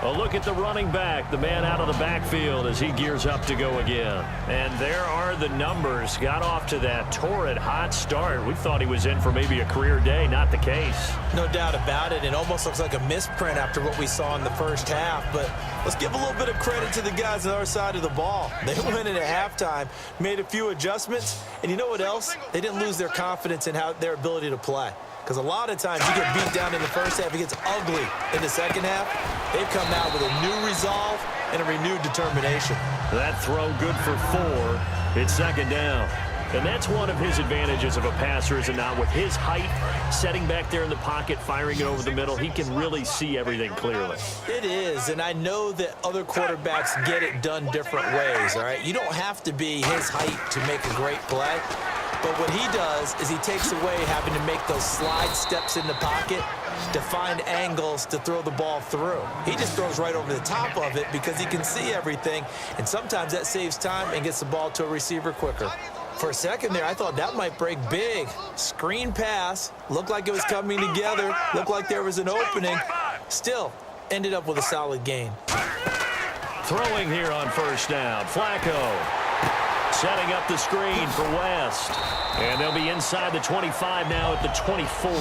A look at the running back, the man out of the backfield as he gears up to go again. And there are the numbers. Got off to that torrid hot start. We thought he was in for maybe a career day. Not the case. No doubt about it. It almost looks like a misprint after what we saw in the first half. But let's give a little bit of credit to the guys on our side of the ball. They went in at halftime, made a few adjustments, and you know what else? They didn't lose their confidence in their ability to play. Because a lot of times you get beat down in the first half, it gets ugly in the second half. They've come out with a new resolve and a renewed determination. That throw good for 4. It's second down. And that's one of his advantages of a passer, is it not? With his height, setting back there in the pocket, firing it over the middle, he can really see everything clearly. It is, and I know that other quarterbacks get it done different ways, all right? You don't have to be his height to make a great play. But what he does is he takes away having to make those slide steps in the pocket to find angles to throw the ball through. He just throws right over the top of it because he can see everything, and sometimes that saves time and gets the ball to a receiver quicker. For a second there, I thought that might break big. Screen pass, looked like it was coming together, looked like there was an opening. Still, ended up with a solid gain. Throwing here on first down, Flacco. Setting up the screen for West. And they'll be inside the 25 now at the 24.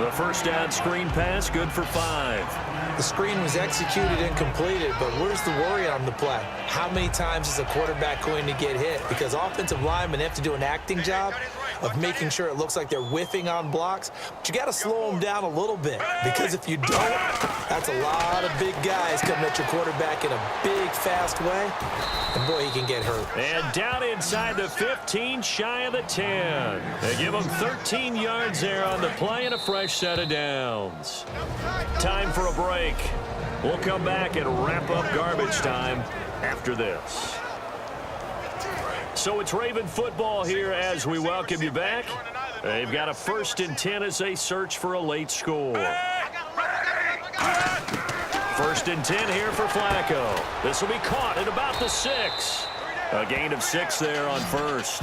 The first down screen pass, good for 5. The screen was executed and completed, but where's the worry on the play? How many times is a quarterback going to get hit? Because offensive linemen have to do an acting job of making sure it looks like they're whiffing on blocks. But you got to slow them down a little bit, because if you don't, that's a lot of big guys coming at your quarterback in a big, fast way. And boy, he can get hurt. And down inside the 15, shy of the 10. They give him 13 yards there on the play and a fresh set of downs. Time for a break. We'll come back and wrap up garbage time after this. So it's Raven football here as we welcome you back. They've got a 1st and 10 as they search for a late score. 1st and 10 here for Flacco. This will be caught at about the 6. A gain of 6 there on first.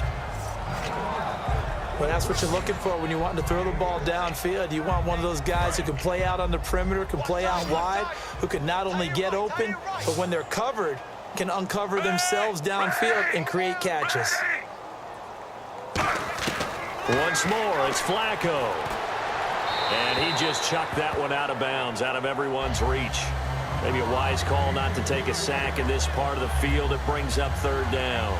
Well, that's what you're looking for when you want to throw the ball downfield. You want one of those guys who can play out on the perimeter, can play out wide, who can not only get open, but when they're covered, can uncover themselves downfield and create catches. Once more, it's Flacco. And he just chucked that one out of bounds, out of everyone's reach. Maybe a wise call not to take a sack in this part of the field. It brings up 3rd down.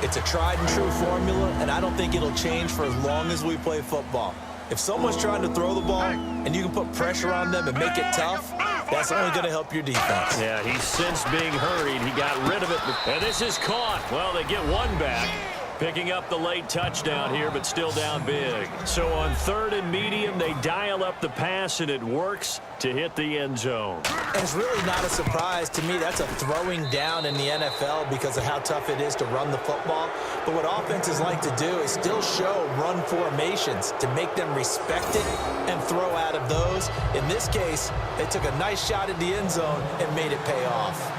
It's a tried-and-true formula, and I don't think it'll change for as long as we play football. If someone's trying to throw the ball and you can put pressure on them and make it tough, that's only going to help your defense. Yeah, he's since being hurried. He got rid of it. And this is caught. Well, they get one back. Picking up the late touchdown here, but still down big. So on 3rd and medium, they dial up the pass, and it works to hit the end zone. And it's really not a surprise to me. That's a throwing down in the NFL because of how tough it is to run the football. But what offenses like to do is still show run formations to make them respect it and throw out of those. In this case, they took a nice shot at the end zone and made it pay off.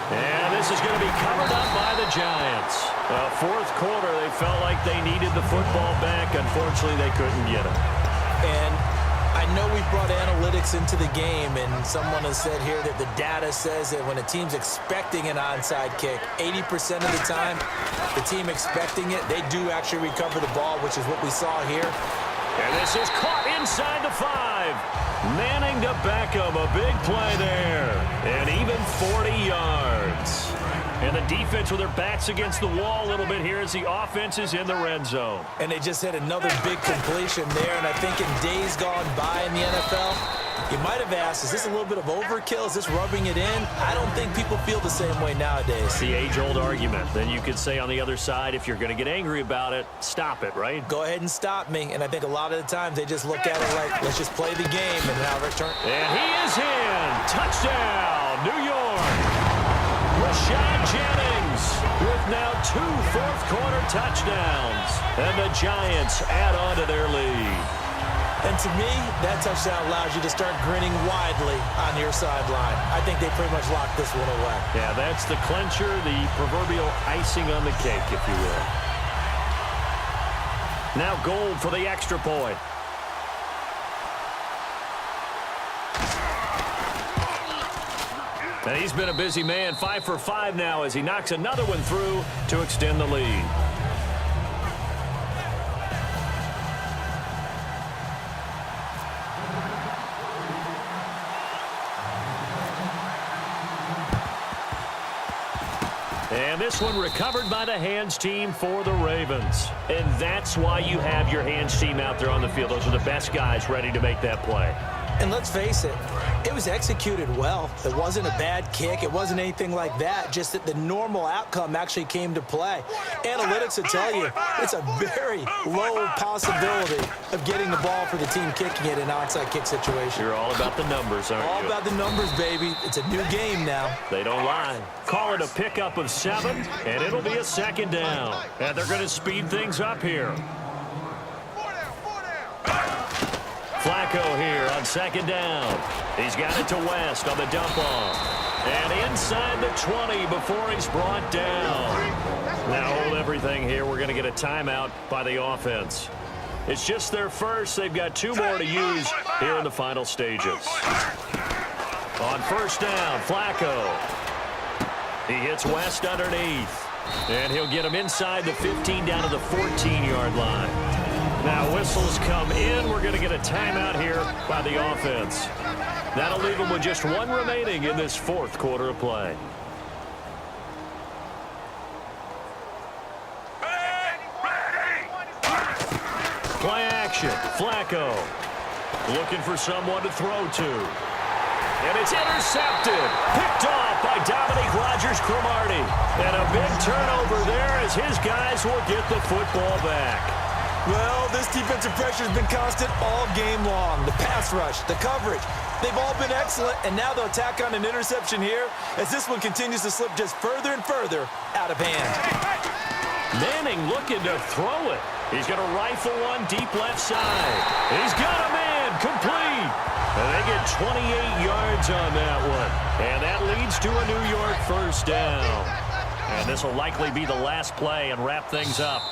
And this is going to be covered up by the Giants. 4th quarter, they felt like they needed the football back. Unfortunately, they couldn't get it. And I know we've brought analytics into the game, and someone has said here that the data says that when a team's expecting an onside kick, 80% of the time, the team expecting it, they do actually recover the ball, which is what we saw here. And this is caught inside the 5. Manning to Beckham, a big play there. And even 40 yards. And the defense with their backs against the wall a little bit here as the offense is in the red zone. And they just had another big completion there. And I think in days gone by in the NFL, you might have asked, is this a little bit of overkill? Is this rubbing it in? I don't think people feel the same way nowadays. The age-old argument. Then you could say on the other side, if you're going to get angry about it, stop it, right? Go ahead and stop me. And I think a lot of the times they just look at it like, let's just play the game and now return. And he is in. Touchdown, New York. Rashad Jennings with now 2 fourth-quarter touchdowns. And the Giants add on to their lead. And to me, that touchdown allows you to start grinning widely on your sideline. I think they pretty much locked this one away. Yeah, that's the clincher, the proverbial icing on the cake, if you will. Now Gold for the extra point. And he's been a busy man, 5 for 5 now as he knocks another one through to extend the lead. And this one recovered by the hands team for the Ravens. And that's why you have your hands team out there on the field. Those are the best guys ready to make that play. And let's face it, it was executed well. It wasn't a bad kick. It wasn't anything like that, just that the normal outcome actually came to play. Analytics will tell you it's a very low possibility of getting the ball for the team kicking it in an onside kick situation. You're all about the numbers, aren't you? All about the numbers, baby. It's a new game now. They don't lie. Call it a pickup of 7, and it'll be a second down. And they're going to speed things up here. Flacco here on second down. He's got it to West on the dump off. And inside the 20 before he's brought down. Now hold everything here. We're going to get a timeout by the offense. It's just their first. They've got 2 more to use here in the final stages. On first down, Flacco. He hits West underneath. And he'll get him inside the 15 down to the 14-yard line. Now whistles come in. We're going to get a timeout here by the offense. That'll leave them with just 1 remaining in this 4th quarter of play. Play action. Flacco looking for someone to throw to. And it's intercepted. Picked off by Dominique Rodgers-Cromartie. And a big turnover there as his guys will get the football back. Well, this defensive pressure has been constant all game long. The pass rush, the coverage, they've all been excellent, and now they'll tack on an interception here as this one continues to slip just further and further out of hand. Manning looking to throw it. He's going to rifle one deep left side. He's got a man complete. And they get 28 yards on that one. And that leads to a New York first down. And this will likely be the last play and wrap things up